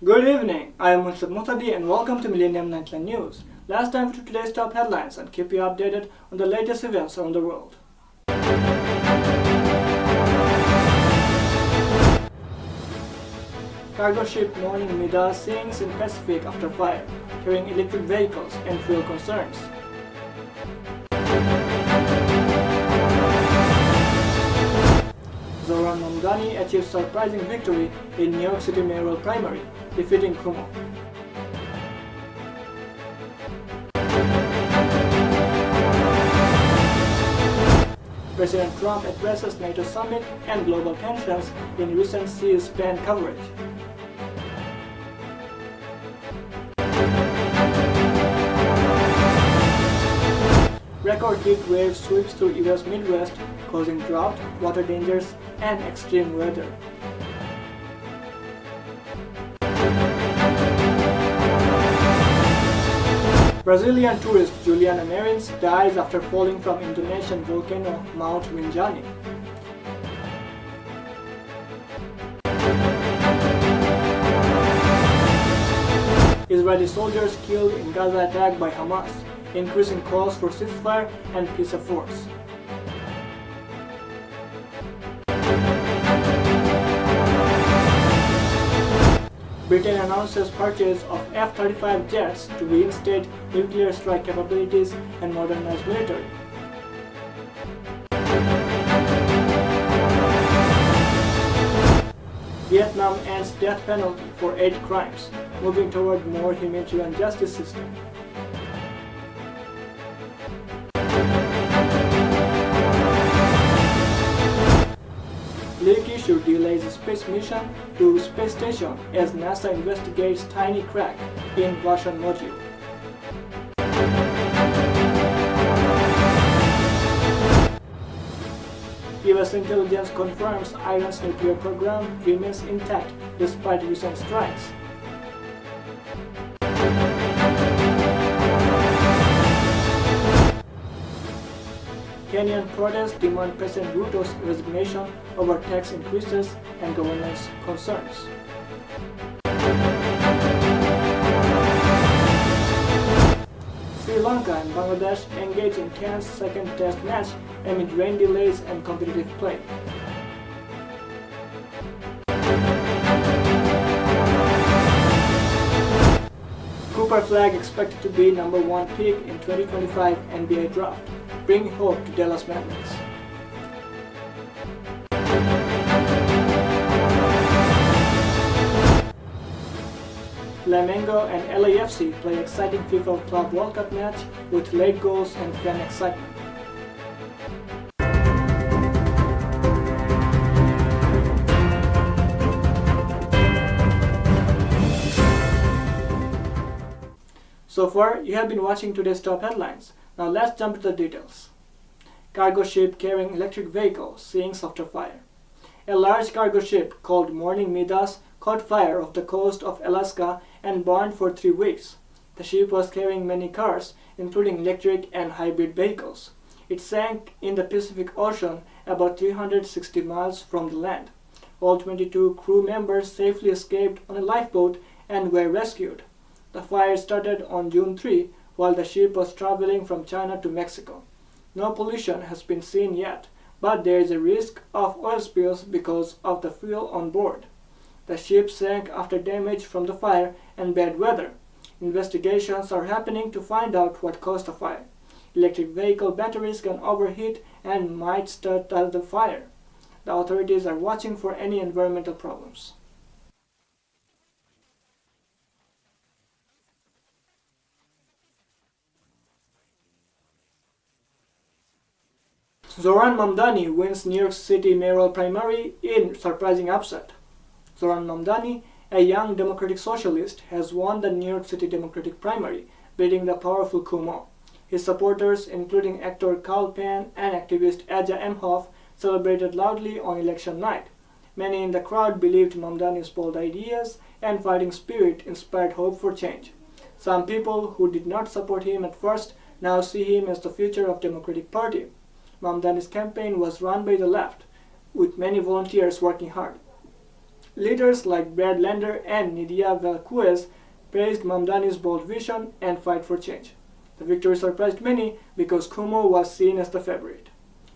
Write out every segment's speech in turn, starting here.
Good evening, I am Mustad Mutadi and welcome to Millennium Nightline News. Last time for today's top headlines and keep you updated on the latest events around the world. Cargo ship Morning Midas sinks in Pacific after fire, carrying electric vehicles and fuel concerns. Zoran Mamdani achieved surprising victory in New York City mayoral primary, defeating Cuomo. President Trump addresses NATO summit and global tensions in recent C-SPAN coverage. Record heat wave sweeps through US Midwest, causing drought, water dangers, and extreme weather. Brazilian tourist Juliana Marins dies after falling from Indonesian volcano Mount Rinjani. Israeli soldiers killed in Gaza attack by Hamas, increasing calls for ceasefire and peace efforts. Britain announces purchase of F-35 jets to reinstate nuclear strike capabilities and modernize military. Vietnam ends death penalty for 8 crimes, moving toward more humanitarian justice system. Leak issue delays space mission to space station as NASA investigates tiny crack in Russian module. US intelligence confirms Iran's nuclear program remains intact despite recent strikes. Kenyan protests demand President Ruto's resignation over tax increases and governance concerns. Sri Lanka and Bangladesh engage in tense second test match amid rain delays and competitive play. Cooper Flag expected to be number 1 pick in 2025 NBA draft, bringing hope to Dallas Mavericks. Flamengo and LAFC play exciting FIFA Club World Cup match with late goals and fan excitement. So far, you have been watching today's top headlines. Now let's jump to the details. Cargo ship carrying electric vehicle sinks after fire. A large cargo ship called Morning Midas caught fire off the coast of Alaska and burned for 3 weeks. The ship was carrying many cars, including electric and hybrid vehicles. It sank in the Pacific Ocean about 360 miles from the land. All 22 crew members safely escaped on a lifeboat and were rescued. The fire started on June 3 while the ship was traveling from China to Mexico. No pollution has been seen yet, but there is a risk of oil spills because of the fuel on board. The ship sank after damage from the fire and bad weather. Investigations are happening to find out what caused the fire. Electric vehicle batteries can overheat and might start the fire. The authorities are watching for any environmental problems. Zoran Mamdani wins New York City mayoral primary in surprising upset. Zoran Mamdani, a young democratic socialist, has won the New York City Democratic primary, beating the powerful Cuomo. His supporters, including actor Carl Penn and activist Aja Emhoff, celebrated loudly on election night. Many in the crowd believed Mamdani's bold ideas and fighting spirit inspired hope for change. Some people who did not support him at first now see him as the future of the Democratic Party. Mamdani's campaign was run by the left, with many volunteers working hard. Leaders like Brad Lander and Nidia Velquez praised Mamdani's bold vision and fight for change. The victory surprised many because Kumo was seen as the favorite.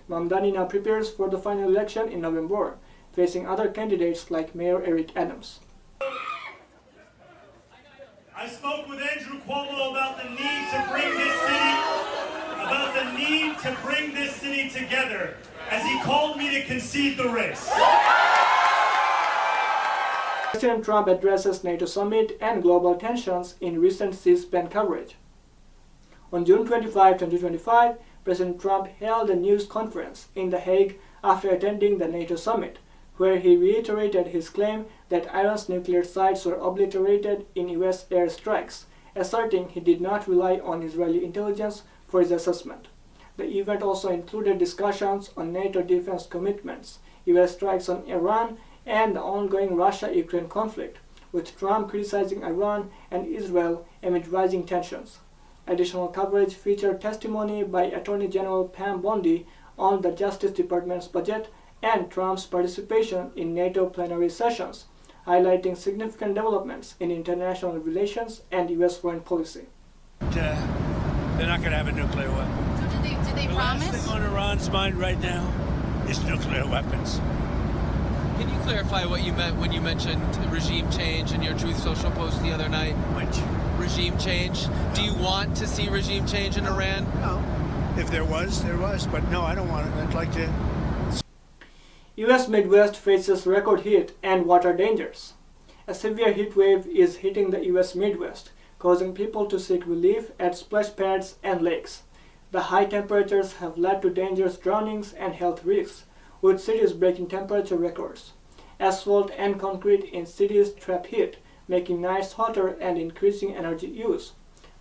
Mamdani now prepares for the final election in November, facing other candidates like Mayor Eric Adams. I spoke with Andrew Cuomo about the need to bring this city together, as he called me to concede the race. President Trump addresses NATO summit and global tensions in recent C-SPAN coverage. On June 25, 2025, President Trump held a news conference in The Hague after attending the NATO summit, where he reiterated his claim that Iran's nuclear sites were obliterated in US airstrikes, asserting he did not rely on Israeli intelligence for his assessment. The event also included discussions on NATO defense commitments, US strikes on Iran, and the ongoing Russia-Ukraine conflict, with Trump criticizing Iran and Israel amid rising tensions. Additional coverage featured testimony by Attorney General Pam Bondi on the Justice Department's budget and Trump's participation in NATO plenary sessions, highlighting significant developments in international relations and U.S. foreign policy. They're not going to have a nuclear weapon. So did they promise? The last thing on Iran's mind right now is nuclear weapons. Can you clarify what you meant when you mentioned regime change in your Truth Social post the other night? Which? Regime change? Do you want to see regime change in Iran? No. If there was, there was. But no, I don't want it. I'd like to. U.S. Midwest faces record heat and water dangers. A severe heat wave is hitting the U.S. Midwest, causing people to seek relief at splash pads and lakes. The high temperatures have led to dangerous drownings and health risks, with cities breaking temperature records. Asphalt and concrete in cities trap heat, making nights hotter and increasing energy use.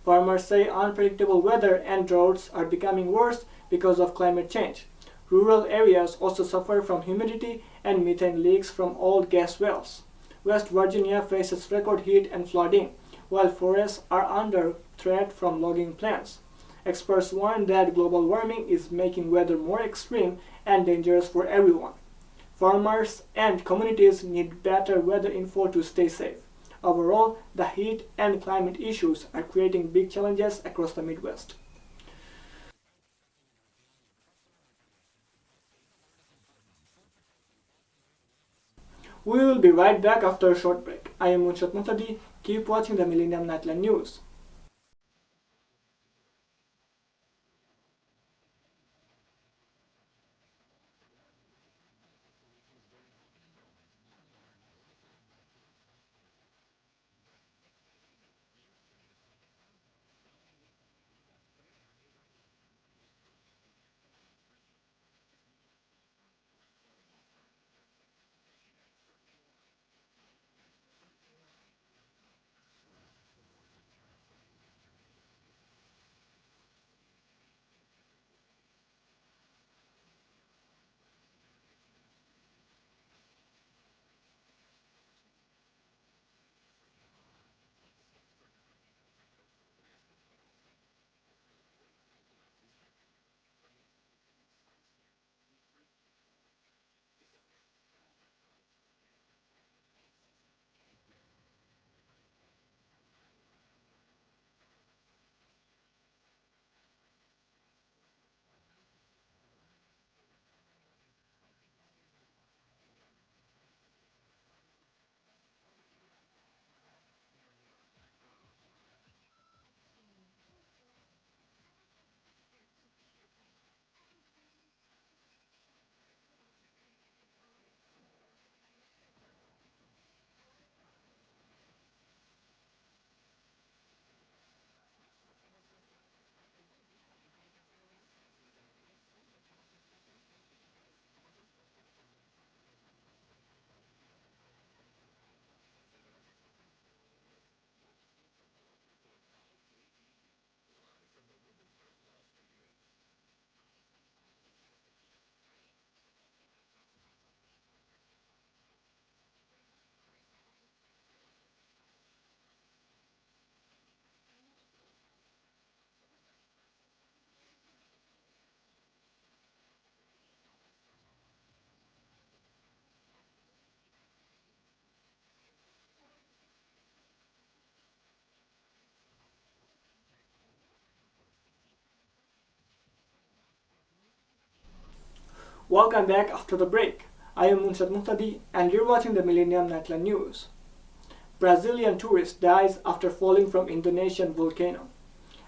Farmers say unpredictable weather and droughts are becoming worse because of climate change. Rural areas also suffer from humidity and methane leaks from old gas wells. West Virginia faces record heat and flooding, while forests are under threat from logging plants. Experts warn that global warming is making weather more extreme and dangerous for everyone. Farmers and communities need better weather info to stay safe. Overall, the heat and climate issues are creating big challenges across the Midwest. We will be right back after a short break. I am Munshat Muhtadi. Keep watching the Millennium Nightline News. Welcome back after the break. I am Munshad Muhtadi and you're watching the Millennium Nightline News. Brazilian tourist dies after falling from Indonesian volcano.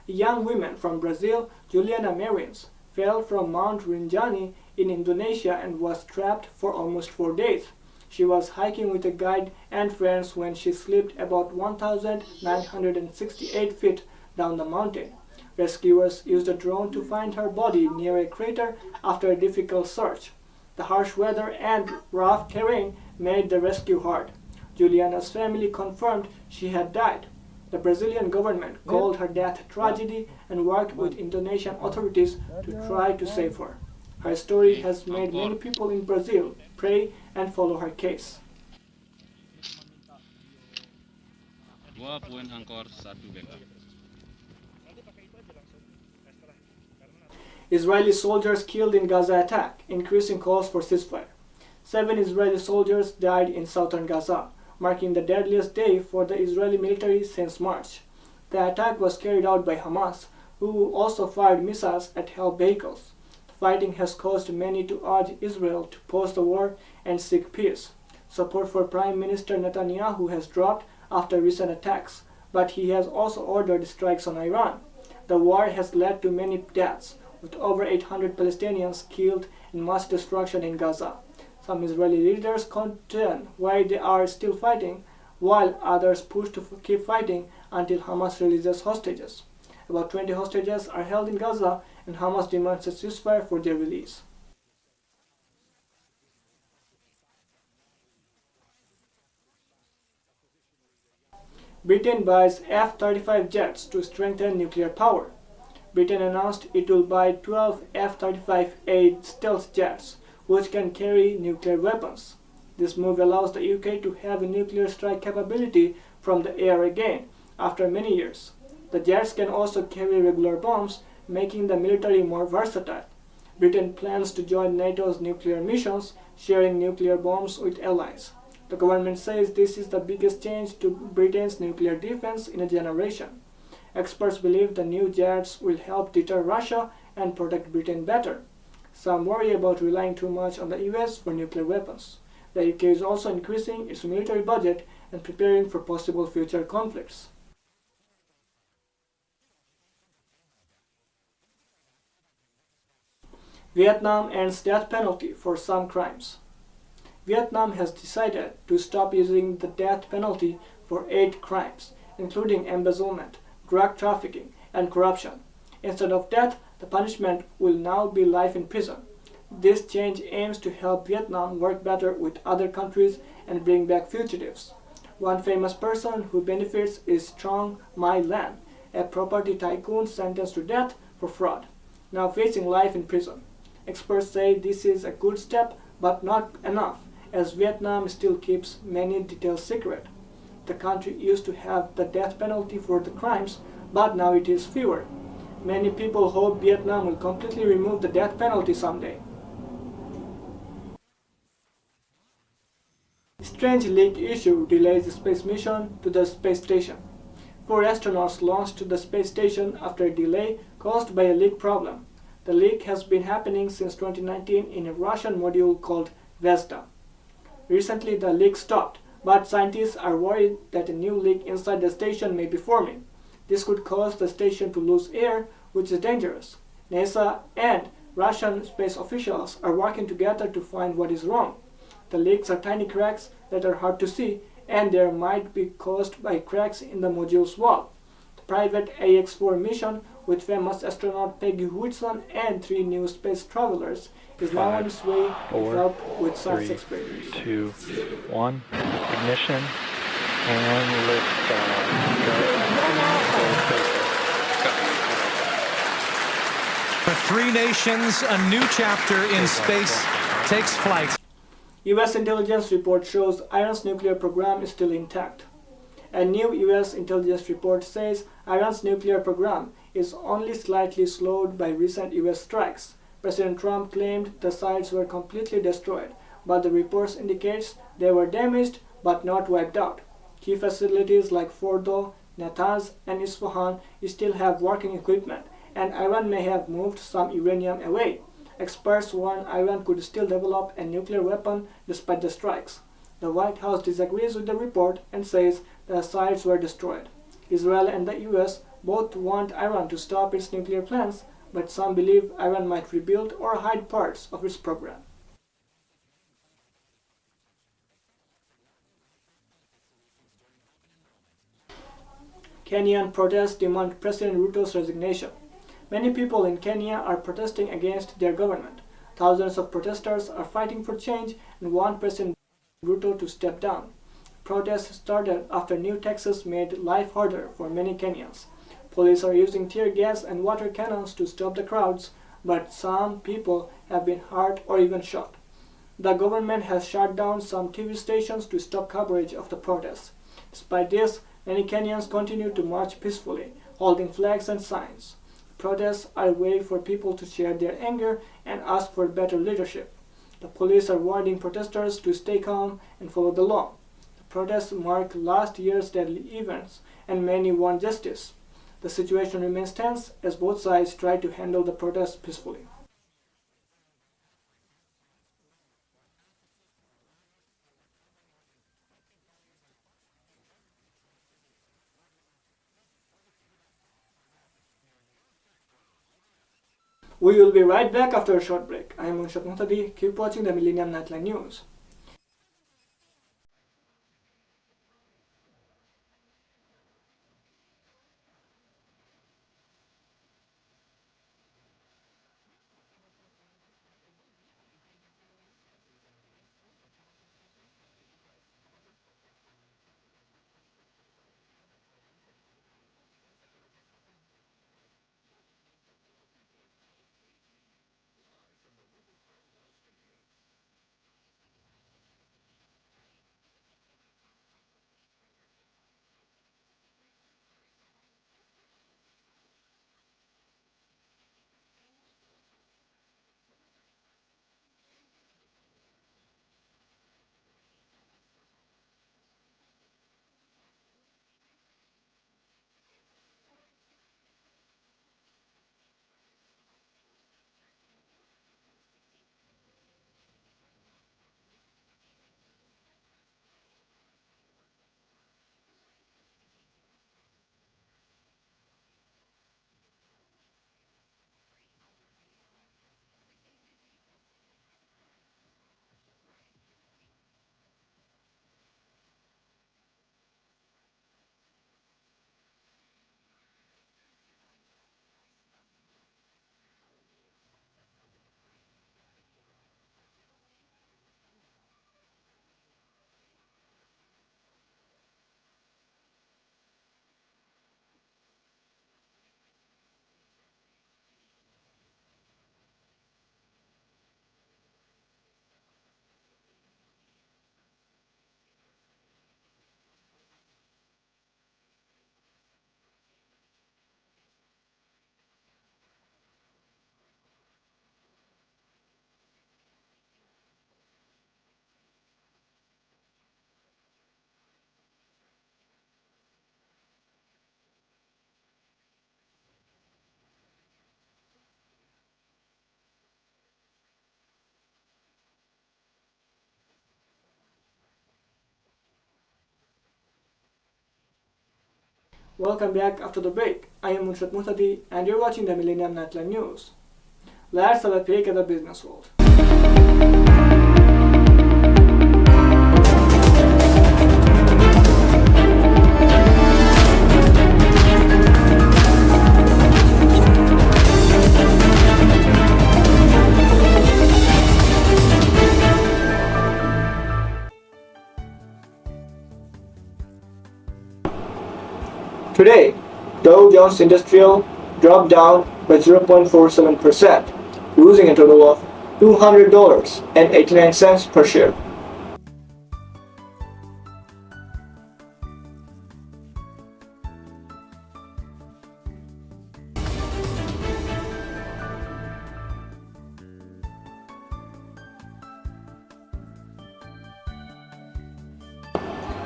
A young woman from Brazil, Juliana Marins, fell from Mount Rinjani in Indonesia and was trapped for almost 4 days. She was hiking with a guide and friends when she slipped about 1,968 feet down the mountain. Rescuers used a drone to find her body near a crater after a difficult search. The harsh weather and rough terrain made the rescue hard. Juliana's family confirmed she had died. The Brazilian government called her death a tragedy and worked with Indonesian authorities to try to save her. Her story has made many people in Brazil pray and follow her case. Israeli soldiers killed in Gaza attack, increasing calls for ceasefire. 7 Israeli soldiers died in southern Gaza, marking the deadliest day for the Israeli military since March. The attack was carried out by Hamas, who also fired missiles at help vehicles. The fighting has caused many to urge Israel to pause the war and seek peace. Support for Prime Minister Netanyahu has dropped after recent attacks, but he has also ordered strikes on Iran. The war has led to many deaths, with over 800 Palestinians killed and mass destruction in Gaza. Some Israeli leaders question why they are still fighting, while others push to keep fighting until Hamas releases hostages. About 20 hostages are held in Gaza, and Hamas demands a ceasefire for their release. Britain buys F-35 jets to strengthen nuclear power. Britain announced it will buy 12 F-35A stealth jets, which can carry nuclear weapons. This move allows the UK to have a nuclear strike capability from the air again, after many years. The jets can also carry regular bombs, making the military more versatile. Britain plans to join NATO's nuclear missions, sharing nuclear bombs with allies. The government says this is the biggest change to Britain's nuclear defense in a generation. Experts believe the new jets will help deter Russia and protect Britain better. Some worry about relying too much on the US for nuclear weapons. The UK is also increasing its military budget and preparing for possible future conflicts. Vietnam ends death penalty for some crimes. Vietnam has decided to stop using the death penalty for 8 crimes, including embezzlement, drug trafficking, and corruption. Instead of death, the punishment will now be life in prison. This change aims to help Vietnam work better with other countries and bring back fugitives. One famous person who benefits is Trong My Lan, a property tycoon sentenced to death for fraud, now facing life in prison. Experts say this is a good step, but not enough, as Vietnam still keeps many details secret. The country used to have the death penalty for the crimes, but now it is fewer. Many people hope Vietnam will completely remove the death penalty someday. Strange leak issue delays the space mission to the space station. 4 astronauts launched to the space station after a delay caused by a leak problem. The leak has been happening since 2019 in a Russian module called Vesda. Recently the leak stopped, but scientists are worried that a new leak inside the station may be forming. This could cause the station to lose air, which is dangerous. NASA and Russian space officials are working together to find what is wrong. The leaks are tiny cracks that are hard to see, and they might be caused by cracks in the module's wall. The private AX-4 mission with famous astronaut Peggy Whitson and 3 new space travelers is now on its way to help with such experiments. 2, 1, ignition, and liftoff. For 3 nations, a new chapter in space takes flight. U.S. intelligence report shows Iran's nuclear program is still intact. A new U.S. intelligence report says Iran's nuclear program is only slightly slowed by recent U.S. strikes. President Trump claimed the sites were completely destroyed, but the reports indicates they were damaged but not wiped out. Key facilities like Fordo, Natanz, and Isfahan still have working equipment, and Iran may have moved some uranium away. Experts warn Iran could still develop a nuclear weapon despite the strikes. The White House disagrees with the report and says the sites were destroyed. Israel and the US both want Iran to stop its nuclear plans, but some believe Iran might rebuild or hide parts of its program. Kenyan protests demand President Ruto's resignation. Many people in Kenya are protesting against their government. Thousands of protesters are fighting for change and want President Ruto to step down. Protests started after new taxes made life harder for many Kenyans. Police are using tear gas and water cannons to stop the crowds, but some people have been hurt or even shot. The government has shut down some TV stations to stop coverage of the protests. Despite this, many Kenyans continue to march peacefully, holding flags and signs. Protests are a way for people to share their anger and ask for better leadership. The police are warning protesters to stay calm and follow the law. The protests mark last year's deadly events, and many want justice. The situation remains tense as both sides try to handle the protests peacefully. We will be right back after a short break. I am Munshad Muhtadi. Keep watching the Millennium Nightline News. Welcome back after the break. I am Munshad Muhtadi and you're watching the Millennium Nightline News. Let's have a peek at the business world. Today, Dow Jones Industrial dropped down by 0.47%, losing a total of $200.89 per share.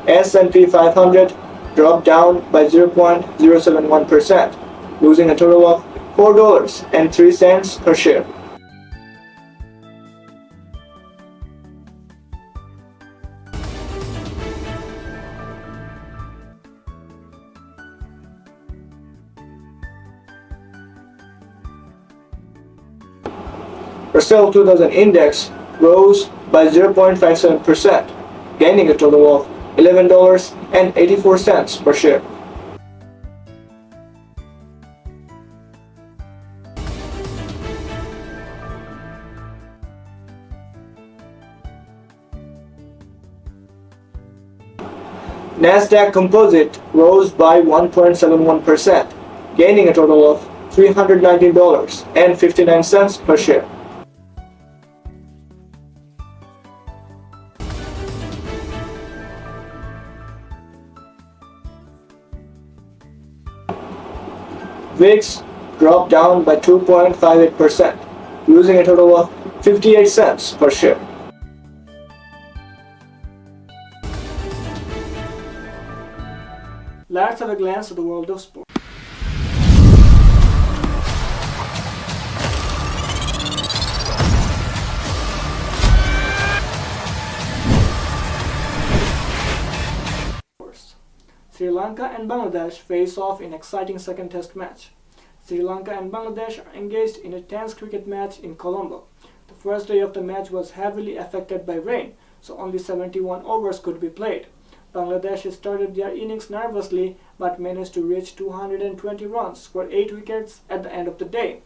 S&P 500 dropped down by 0.071%, losing a total of $4.03 per share. Russell 2000 index rose by 0.57%, gaining a total of $11.84 per share. Nasdaq Composite rose by 1.71%, gaining a total of $319.59 per share. VIX dropped down by 2.58%, losing a total of 58 cents per share. Let's have a glance at the world of sport. Sri Lanka and Bangladesh face off in exciting second test match. Sri Lanka and Bangladesh are engaged in a tense cricket match in Colombo. The first day of the match was heavily affected by rain, so only 71 overs could be played. Bangladesh started their innings nervously but managed to reach 220 runs for 8 wickets at the end of the day.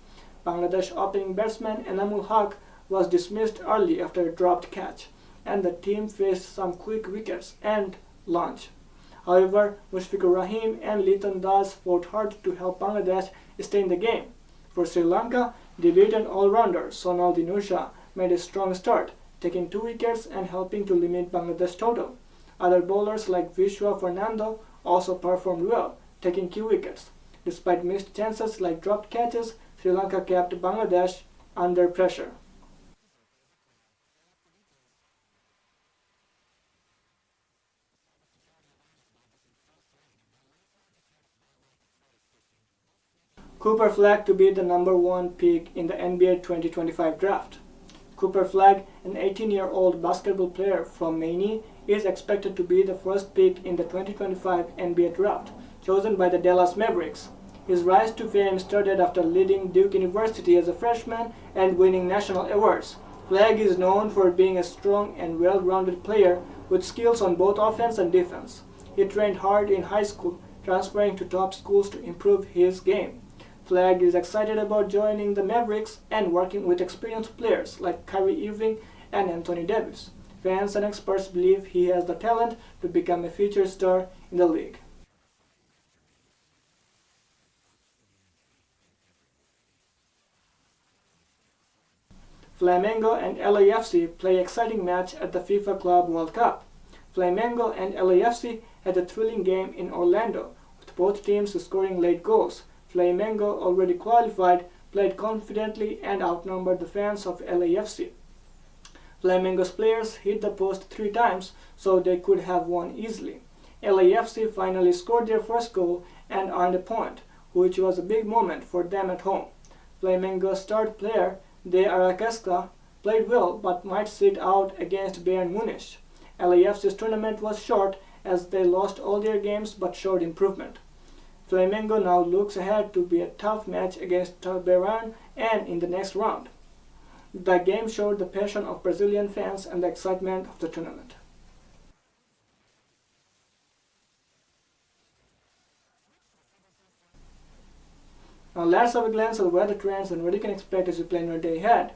Bangladesh opening batsman Enamul Haq was dismissed early after a dropped catch, and the team faced some quick wickets and lunch. However, Mushfiqur Rahim and Liton Das fought hard to help Bangladesh stay in the game. For Sri Lanka, the veteran all-rounder Sonal Dinusha made a strong start, taking 2 wickets and helping to limit Bangladesh total. Other bowlers like Vishwa Fernando also performed well, taking key wickets. Despite missed chances like dropped catches, Sri Lanka kept Bangladesh under pressure. Cooper Flag to be the number 1 pick in the NBA 2025 draft. Cooper Flag, an 18-year-old basketball player from Maine, is expected to be the first pick in the 2025 NBA draft, chosen by the Dallas Mavericks. His rise to fame started after leading Duke University as a freshman and winning national awards. Flag is known for being a strong and well-rounded player with skills on both offense and defense. He trained hard in high school, transferring to top schools to improve his game. Flag is excited about joining the Mavericks and working with experienced players like Kyrie Irving and Anthony Davis. Fans and experts believe he has the talent to become a future star in the league. Flamengo and LAFC play exciting match at the FIFA Club World Cup. Flamengo and LAFC had a thrilling game in Orlando, with both teams scoring late goals. Flamengo, already qualified, played confidently and outnumbered the fans of LAFC. Flamengo's players hit the post 3 times, so they could have won easily. LAFC finally scored their first goal and earned a point, which was a big moment for them at home. Flamengo's star player, De Arrascaeta, played well but might sit out against Bayern Munich. LAFC's tournament was short as they lost all their games but showed improvement. Flamengo now looks ahead to be a tough match against Bayern and in the next round. The game showed the passion of Brazilian fans and the excitement of the tournament. Now let's have a glance at the weather trends and what you can expect as you plan your day ahead.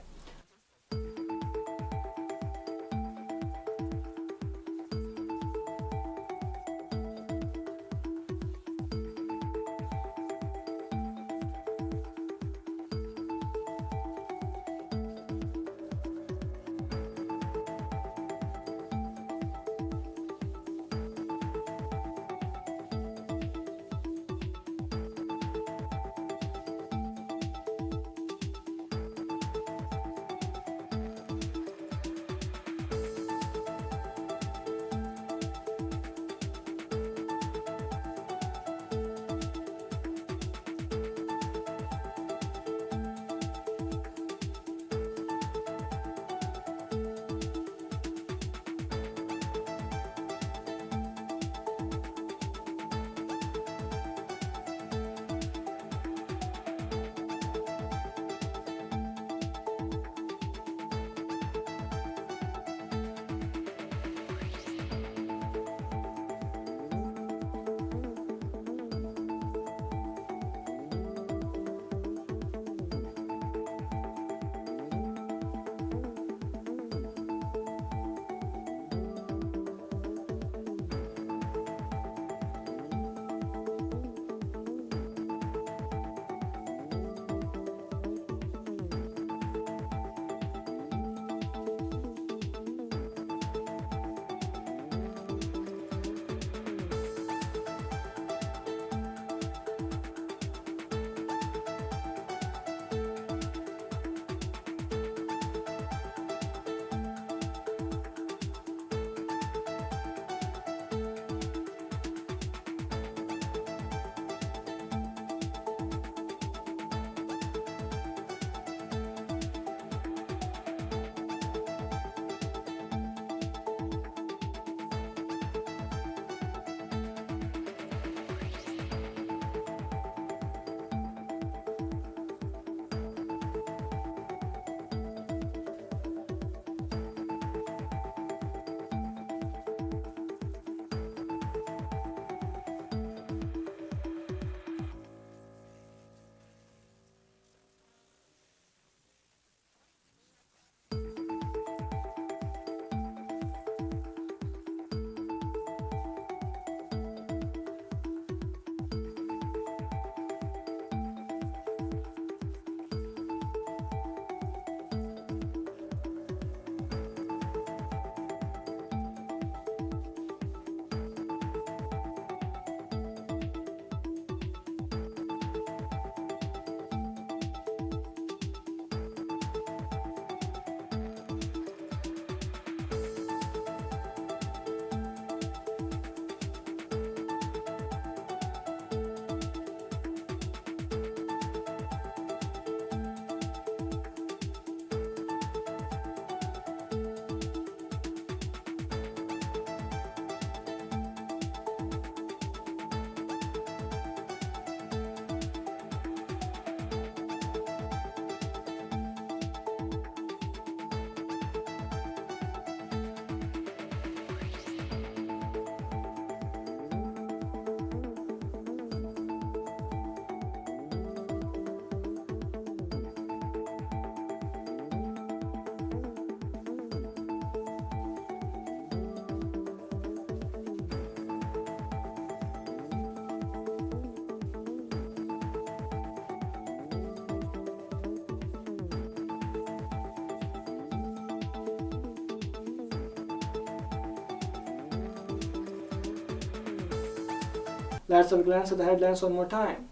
Let's have a glance at the headlines one more time.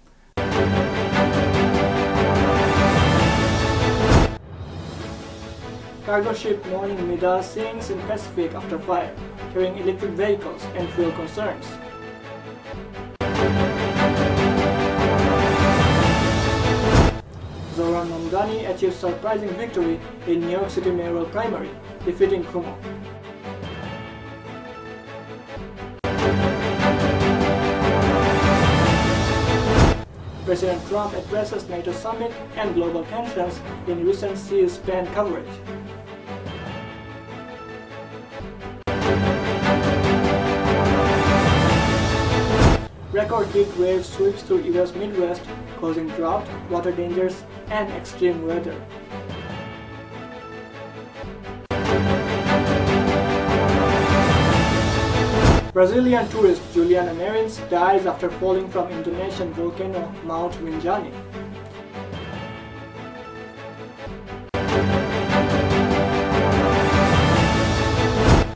Cargo ship warning Midas sinks in Pacific after fire, carrying electric vehicles and fuel concerns. Zoran Mamdani achieved surprising victory in New York City mayoral primary, defeating Cuomo. President Trump addresses NATO summit and global tensions in recent C-SPAN coverage. Record heat wave sweeps through US Midwest, causing drought, water dangers, and extreme weather. Brazilian tourist Juliana Marins dies after falling from Indonesian volcano Mount Rinjani.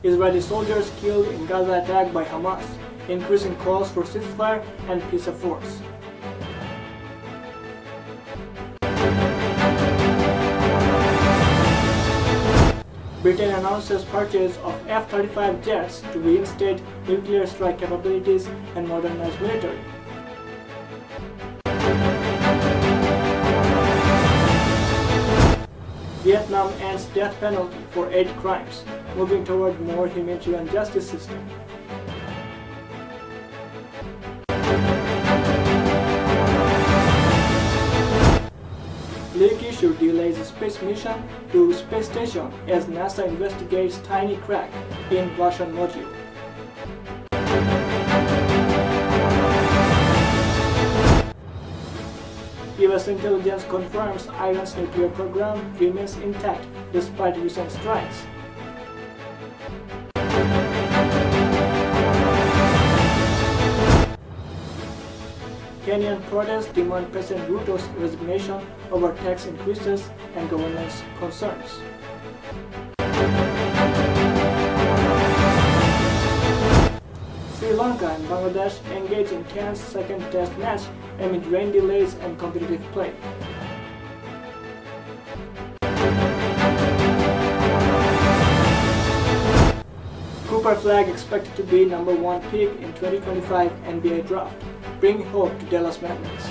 Israeli soldiers killed in Gaza attack by Hamas, increasing calls for ceasefire and peace efforts. Britain announces purchase of F-35 jets to reinstate nuclear strike capabilities and modernize military. Vietnam ends death penalty for 8 crimes, moving toward more humanitarian justice system. Leak issue delays space mission to space station as NASA investigates tiny crack in Russian module. US intelligence confirms Iran's nuclear program remains intact despite recent strikes. Kenyan protests demand President Ruto's resignation over tax increases and governance concerns. Sri Lanka and Bangladesh engage in tense second test match amid rain delays and competitive play. Cooper Flag expected to be #1 pick in 2025 NBA draft, bringing hope to Dallas Mavericks.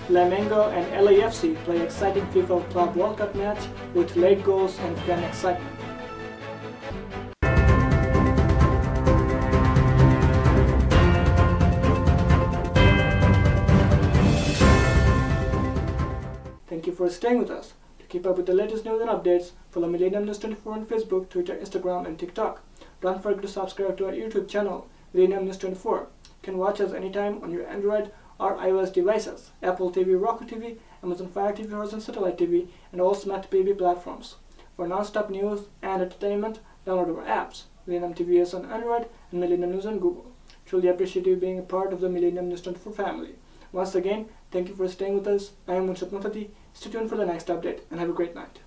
Flamengo and LAFC play exciting FIFA Club World Cup match with late goals and fan excitement. Thank you for staying with us. To keep up with the latest news and updates, follow Millennium News 24 on Facebook, Twitter, Instagram, and TikTok. Don't forget to subscribe to our YouTube channel, Millennium News 24. You can watch us anytime on your Android or iOS devices, Apple TV, Roku TV, Amazon Fire TV, Horizon Satellite TV, and all smart TV platforms. For non-stop news and entertainment, download our apps, Millennium TVS on Android and Millennium News on Google. Truly appreciate you being a part of the Millennium News 24 family. Once again, thank you for staying with us. I am Munshad Muhtadi. Stay tuned for the next update and have a great night.